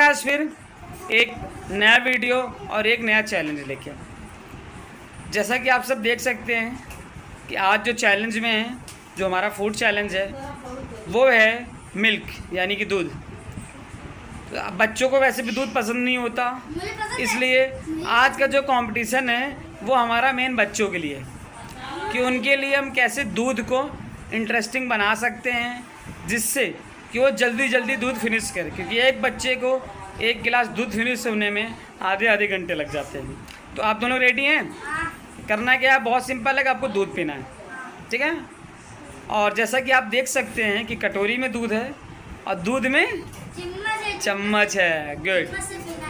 आज फिर एक नया वीडियो और एक नया चैलेंज लेके। जैसा कि आप सब देख सकते हैं कि आज जो चैलेंज में है, जो हमारा फूड चैलेंज है, वो है मिल्क यानी कि दूध। तो बच्चों को वैसे भी दूध पसंद नहीं होता, इसलिए आज का जो कंपटीशन है वो हमारा मेन बच्चों के लिए, कि उनके लिए हम कैसे दूध को इंटरेस्टिंग बना सकते हैं जिससे कि वो जल्दी जल्दी दूध फिनिश करे, क्योंकि एक बच्चे को एक गिलास दूध फिनिश होने में आधे घंटे लग जाते हैं। तो आप दोनों रेडी हैं? करना क्या है, बहुत सिंपल है कि आपको दूध पीना है, ठीक है। और जैसा कि आप देख सकते हैं कि कटोरी में दूध है और दूध में चम्मच है। गुड।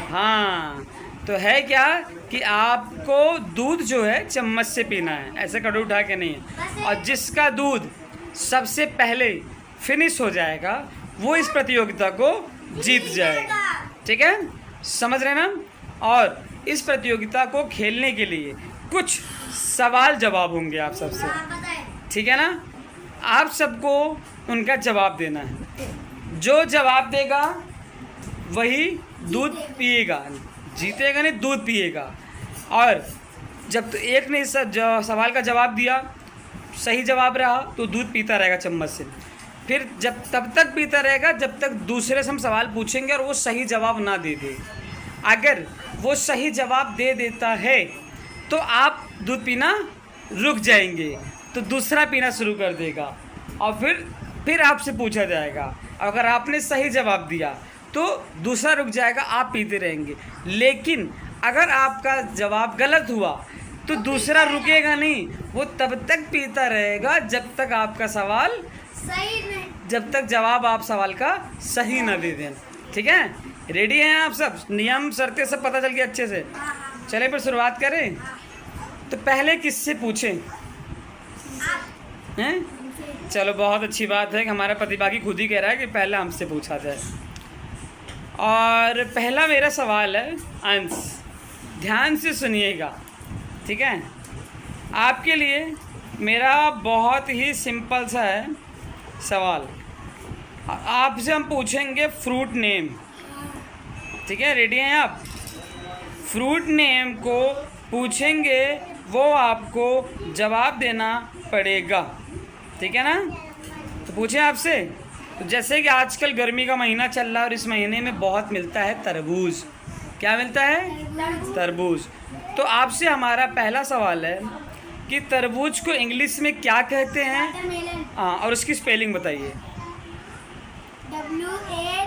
हाँ, तो है क्या कि आपको दूध जो है चम्मच से पीना है, ऐसे कटोरी उठा के नहीं है। और जिसका दूध सबसे पहले फिनिश हो जाएगा वो इस प्रतियोगिता को जीत जाएगा, ठीक है। समझ रहे ना? और इस प्रतियोगिता को खेलने के लिए कुछ सवाल जवाब होंगे आप सबसे, ठीक है ना। आप सबको उनका जवाब देना है। जो जवाब देगा वही दूध पिएगा, जीतेगा नहीं, दूध पिएगा। और जब तो एक ने इस सवाल का जवाब दिया, सही जवाब रहा तो दूध पीता रहेगा चम्मच से। फिर जब तब तक पीता रहेगा जब तक दूसरे से हम सवाल पूछेंगे और वो सही जवाब ना दे दे। अगर वो सही जवाब दे देता है तो आप दूध पीना रुक जाएंगे, तो दूसरा पीना शुरू कर देगा और फिर आपसे पूछा जाएगा। अगर आपने सही जवाब दिया तो दूसरा रुक जाएगा, आप पीते रहेंगे। लेकिन अगर आपका जवाब गलत हुआ तो दूसरा रुकेगा नहीं, वो तब तक पीता रहेगा जब तक आपका सवाल सही नहीं, जब तक जवाब आप सवाल का सही ना दे दें, ठीक है। रेडी हैं आप सब? नियम शर्तें सब पता चल गया अच्छे से? चले फिर शुरुआत करें। तो पहले किससे पूछें? हैं? चलो, बहुत अच्छी बात है कि हमारा प्रतिभागी खुद ही कह रहा है कि पहले हमसे पूछा जाए। और पहला मेरा सवाल है, अंश, ध्यान से सुनिएगा, ठीक है। आपके लिए मेरा बहुत ही सिंपल सा है सवाल। आपसे हम पूछेंगे फ्रूट नेम, ठीक है। रेडी हैं आप? फ्रूट नेम को पूछेंगे, वो आपको जवाब देना पड़ेगा, ठीक है ना। तो पूछें आपसे। तो जैसे कि आजकल गर्मी का महीना चल रहा है और इस महीने में बहुत मिलता है तरबूज। क्या मिलता है? तरबूज। तो आपसे हमारा पहला सवाल है कि तरबूज को इंग्लिश में क्या कहते हैं? हाँ, और उसकी स्पेलिंग बताइए। WATER।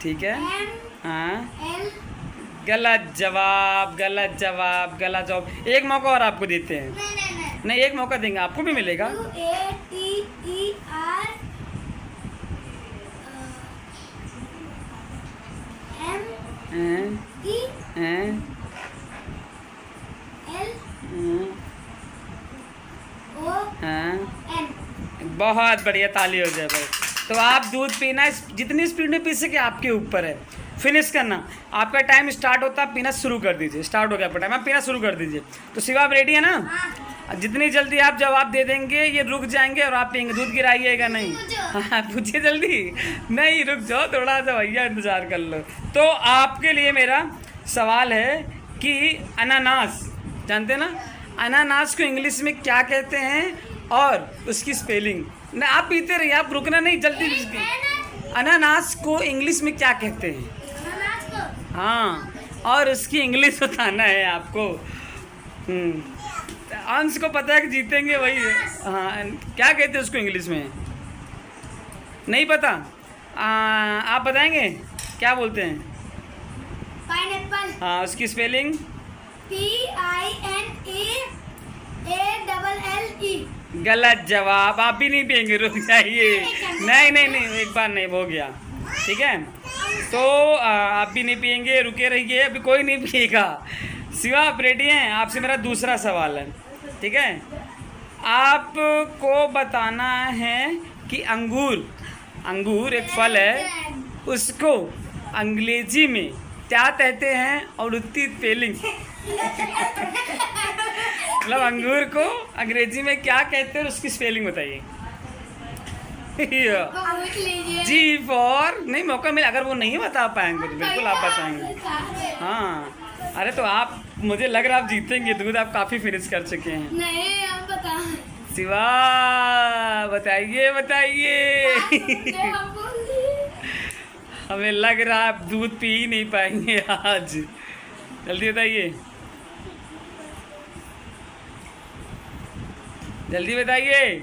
ठीक है। हाँ, गलत जवाब, गलत जवाब, गलत जवाब। एक मौका और आपको देते हैं। नहीं, एक मौका देंगे, आपको भी मिलेगा। बहुत बढ़िया, ताली हो जाए भाई। तो आप दूध पीना जितनी स्पीड में पी सके आपके ऊपर है। फिनिश करना, आपका टाइम स्टार्ट होता है, पीना शुरू कर दीजिए। स्टार्ट हो गया आपका टाइम, आप पीना शुरू कर दीजिए। तो शिवा, आप रेडी है ना? जितनी जल्दी आप जवाब दे देंगे ये रुक जाएंगे और आप पिएंगे। दूध गिराइएगा नहीं। हाँ, पूछिए जल्दी। नहीं, रुक जाओ थोड़ा सा भैया, इंतजार कर लो। तो आपके लिए मेरा सवाल है कि अनानास, जानते हैं ना? अनानास को इंग्लिश में क्या कहते हैं और उसकी स्पेलिंग। नहीं, आप पीते रहिए, आप रुकना नहीं, जल्दी। अनानास को इंग्लिश में क्या कहते हैं? हाँ, और उसकी इंग्लिश बताना है आपको। अंश को पता है कि जीतेंगे वही है। हाँ, क्या कहते हैं उसको इंग्लिश में? नहीं पता? आप बताएंगे क्या बोलते हैं? पाइनएप्पल। हाँ, उसकी स्पेलिंग? PINAALLE। गलत जवाब। आप भी नहीं पिएंगे, रुक जाइए। नहीं, एक बार नहीं, हो गया, ठीक है। तो आप भी नहीं पिएंगे, रुके रहिए, अभी कोई नहीं पिएगा। शिवा, आप रेडी हैं? आपसे मेरा दूसरा सवाल है, ठीक है। आपको बताना है कि अंगूर एक फल है, उसको अंग्रेजी में क्या कहते हैं और उसकी स्पेलिंग। मतलब अंगूर को अंग्रेजी में क्या कहते हैं और उसकी स्पेलिंग बताइए। पूछ लीजिए। जी फॉर नहीं मौका मिला, अगर वो नहीं बता पाएंगे तो बिल्कुल आप बताएंगे। हाँ अरे तो आप, मुझे लग रहा है आप जीतेंगे, दूध आप काफ़ी फिनिश कर चुके हैं। नहीं आप बताएं। शिवा बताइए बताइए। आप बोलिए। हमें लग रहा है आप दूध पी ही नहीं पाएंगे आज, जल्दी बताइए जल्दी बताइए,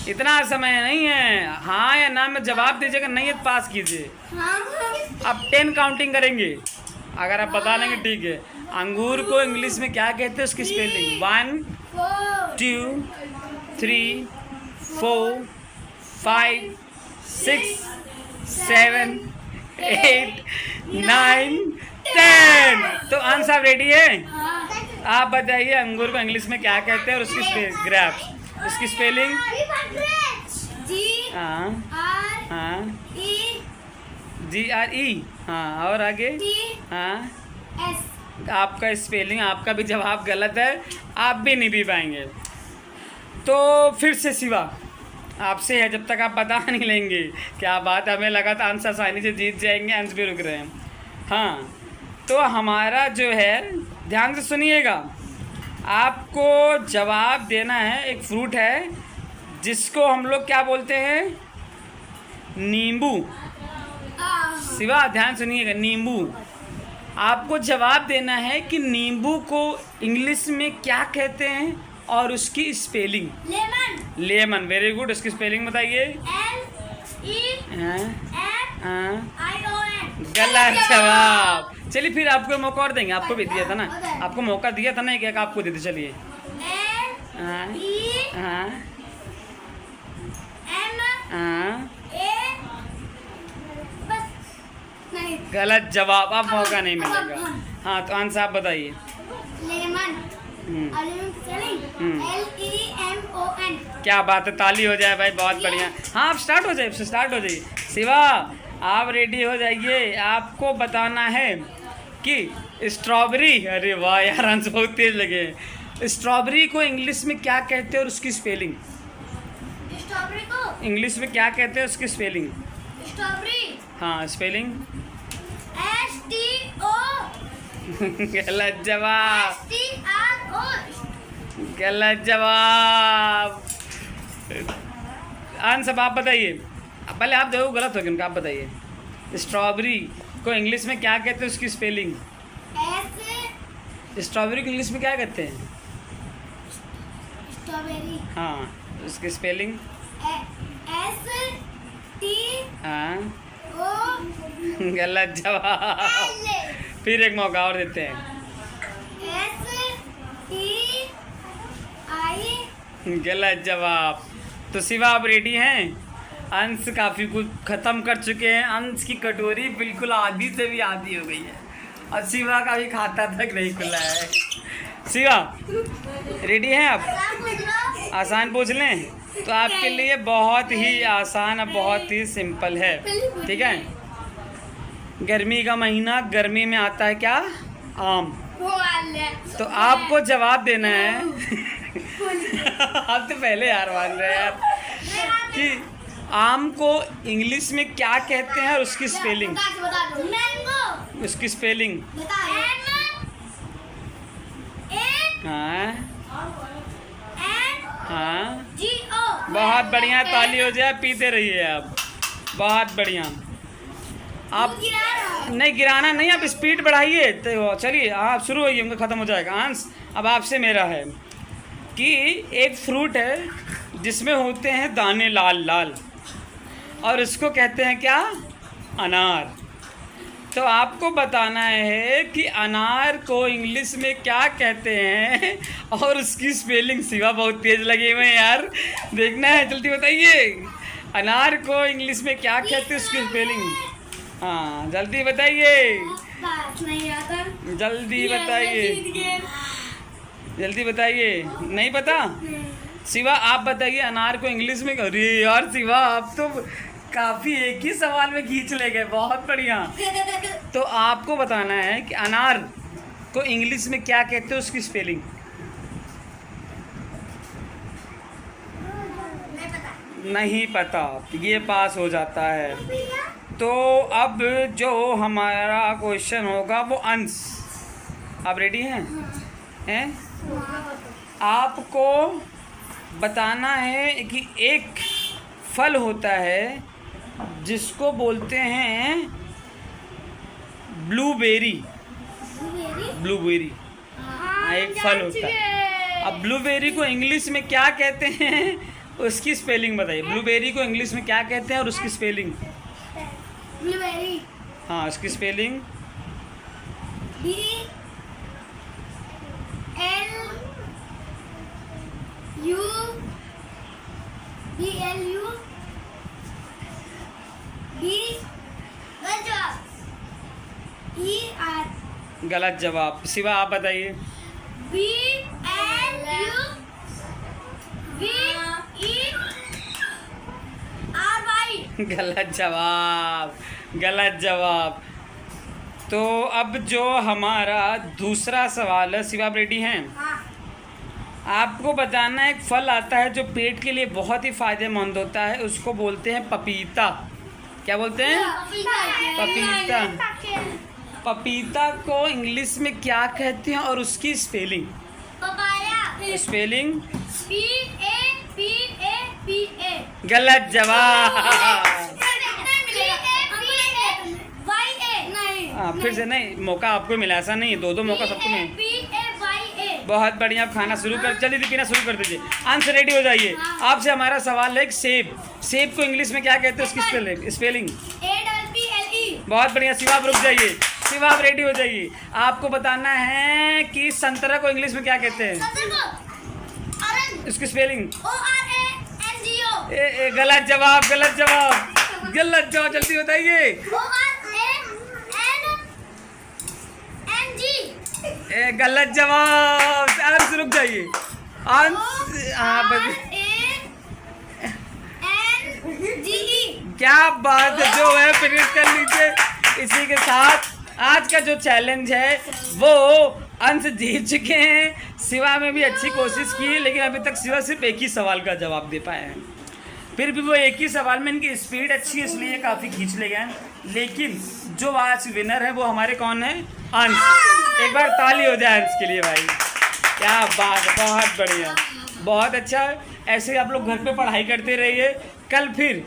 इतना समय नहीं है, हाँ या ना में जवाब दीजिएगा, नहीं है तो पास कीजिए। अब 10 काउंटिंग करेंगे, अगर आप बता लेंगे ठीक है। अंगूर को इंग्लिश में क्या कहते हैं, उसकी स्पेलिंग 1 2 3 4 5 6 7 8 9 10। तो आंसर रेडी है? आप बताइए अंगूर को इंग्लिश में क्या कहते हैं और उसकी ग्रेप्स, उसकी स्पेलिंग। हाँ हाँ GRE, हाँ और आगे हाँ। आपका स्पेलिंग, आपका भी जवाब गलत है, आप भी नहीं भी पाएंगे। तो फिर से शिवा आपसे है, जब तक आप बता नहीं लेंगे। क्या बात है, हमें लगा था आंसर आसानी से जीत जाएंगे, अंश भी रुक रहे हैं। हाँ तो हमारा जो है, ध्यान से सुनिएगा, आपको जवाब देना है। एक फ्रूट है जिसको हम लोग क्या बोलते हैं, नींबू। शिवा ध्यान सुनिएगा, नींबू। आपको जवाब देना है कि नींबू को इंग्लिश में क्या कहते हैं और उसकी spelling. Lemon. Lemon, very good. उसकी स्पेलिंग बताइए। गलत जवाब। चलिए फिर आपको मौका और देंगे, आपको भी दिया था ना, आपको मौका दिया था ना, एक आपको दे दे। चलिए हाँ हाँ हाँ, गलत जवाब, अब मौका नहीं मिलेगा। हाँ तो आंसर आप बताइए। लेमन। LEMON। क्या बात है, ताली हो जाए भाई, बहुत बढ़िया। हाँ आप स्टार्ट हो जाइए, स्टार्ट हो जाइए। शिवा आप रेडी हो जाइए, आपको बताना है कि स्ट्रॉबेरी, अरे वाह यार आंसर बहुत तेज लगे। स्ट्रॉबेरी को इंग्लिश में क्या कहते हैं और उसकी स्पेलिंग। स्ट्रॉबेरी को इंग्लिश में क्या कहते हैं, उसकी स्पेलिंग। स्ट्रॉबेरी। हाँ स्पेलिंग। STO। गलत जवाब, STRO। गलत जवाब। आंसर आप बताइए, पहले आप देखो गलत हो गया उनका, आप बताइए। स्ट्रॉबेरी को इंग्लिश में क्या कहते हैं, उसकी स्पेलिंग। स्ट्रॉबेरी को इंग्लिश में क्या कहते हैं। स्ट्रॉबेरी। हाँ उसकी स्पेलिंग। हाँ गलत जवाब। फिर एक मौका और देते हैं। गलत जवाब। तो शिवा आप रेडी हैं? अंश काफ़ी कुछ ख़त्म कर चुके हैं, अंश की कटोरी बिल्कुल आधी से भी आधी हो गई है और शिवा का भी खाता तक नहीं खुला है। शिवा रेडी हैं आप? आसान पूछ लें तो आपके लिए बहुत ही आसान और बहुत ही सिंपल है, ठीक है। गर्मी का महीना, गर्मी में आता है क्या, आम। तो आपको जवाब देना है आप तो पहले हार मान रहे हैं यार, कि आम को इंग्लिश में क्या कहते हैं और उसकी स्पेलिंग। उसकी स्पेलिंग। हाँ हाँ बहुत बढ़िया, ताली हो जाए, पीते रहिए आप, बहुत बढ़िया। आप नहीं गिराना नहीं, आप स्पीड बढ़ाइए। तो चलिए आप शुरू होइए, उनका ख़त्म हो जाएगा। आंस अब आपसे मेरा है कि एक फ्रूट है जिसमें होते हैं दाने लाल लाल और उसको कहते हैं क्या, अनार। तो आपको बताना है कि अनार को इंग्लिश में क्या कहते हैं और उसकी स्पेलिंग। शिवा बहुत तेज लगे हुए हैं यार, देखना है, जल्दी बताइए। अनार को इंग्लिश में क्या कहते हैं, उसकी स्पेलिंग। हाँ जल्दी बताइए, जल्दी बताइए, जल्दी बताइए। नहीं पता? शिवा आप बताइए अनार को इंग्लिश में। अरे यार शिवा आप तो काफ़ी एक ही सवाल में खींच ले गए, बहुत बढ़िया। तो आपको बताना है कि अनार को इंग्लिश में क्या कहते हैं, उसकी स्पेलिंग। नहीं पता, ये पास हो जाता है। तो अब जो हमारा क्वेश्चन होगा वो अंश। आप रेडी हैं? आपको बताना है कि एक फल होता है जिसको बोलते हैं ब्लूबेरी। ब्लूबेरी एक फल होता है। अब ब्लूबेरी को इंग्लिश में क्या कहते हैं उसकी स्पेलिंग बताइए। ब्लूबेरी को इंग्लिश में क्या कहते हैं और उसकी स्पेलिंग? ब्लूबेरी। हाँ, उसकी स्पेलिंग BLU गलत जवाब। शिवा आप बताइए। गलत जवाब, गलत जवाब। तो अब जो हमारा दूसरा सवाल है, शिवा आप रेडी हैं? आपको बताना है एक फल आता है जो पेट के लिए बहुत ही फायदेमंद होता है, उसको बोलते हैं पपीता। क्या बोलते हैं? पपीता। पपीता को इंग्लिश में क्या कहते हैं और उसकी स्पेलिंग? पपाया। Spelling PAPA। गलत जवाब। फिर से नहीं, मौका आपको मिला, ऐसा नहीं, दो मौका सबको मिला। बहुत बढ़िया। आप खाना शुरू कर, जल्दी पीना शुरू कर दीजिए। आंसर रेडी हो जाइए। आपसे हमारा सवाल है सेब। सेब को इंग्लिश में क्या कहते हैं उसकी स्पेलिंग? APPLE। बहुत बढ़िया। शिवा आप रुक जाइए, शिवा आप रेडी हो जाइए। आपको बताना है कि संतरा को इंग्लिश में क्या कहते हैं? उसकी स्पेलिंग? ORANGO। गलत जवाब, गलत जवाब, गलत जवाब। जल्दी बताइए। गलत जवाब। आंसर रुक जाइए। क्या बात है, जो है फिनिश कर लीजिए। इसी के साथ आज का जो चैलेंज है वो अंश जीत चुके हैं। शिवा में भी अच्छी कोशिश की, लेकिन अभी तक शिवा सिर्फ एक ही सवाल का जवाब दे पाए हैं। फिर भी वो एक ही सवाल में इनकी स्पीड अच्छी है, इसलिए काफ़ी खींच ले गए। लेकिन जो आज विनर है वो हमारे कौन है? अंश। एक बार ताली हो जाए अंश के लिए भाई। क्या बात है, बहुत बढ़िया, बहुत अच्छा। ऐसे ही आप लोग घर पे पढ़ाई करते रहिए। कल फिर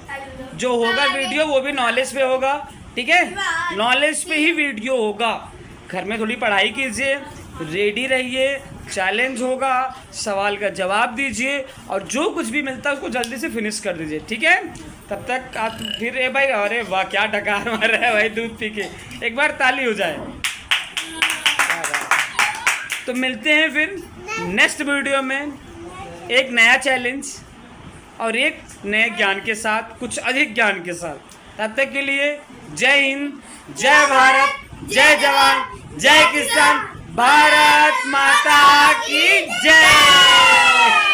जो होगा वीडियो वो भी नॉलेज पे होगा, ठीक है? नॉलेज पे ही वीडियो होगा। घर में थोड़ी पढ़ाई कीजिए, रेडी रहिए। चैलेंज होगा, सवाल का जवाब दीजिए और जो कुछ भी मिलता है उसको जल्दी से फिनिश कर दीजिए, ठीक है? तब तक आप फिर भाई, अरे वाह क्या डकार मार रहा है भाई दूध पी के। एक बार ताली हो जाए। तो मिलते हैं फिर नेक्स्ट वीडियो में एक नया चैलेंज और एक नए ज्ञान के साथ, कुछ अधिक ज्ञान के साथ। तब तक के लिए जय हिंद, जय भारत, जय जवान, जय किसान, भारत माता की जय।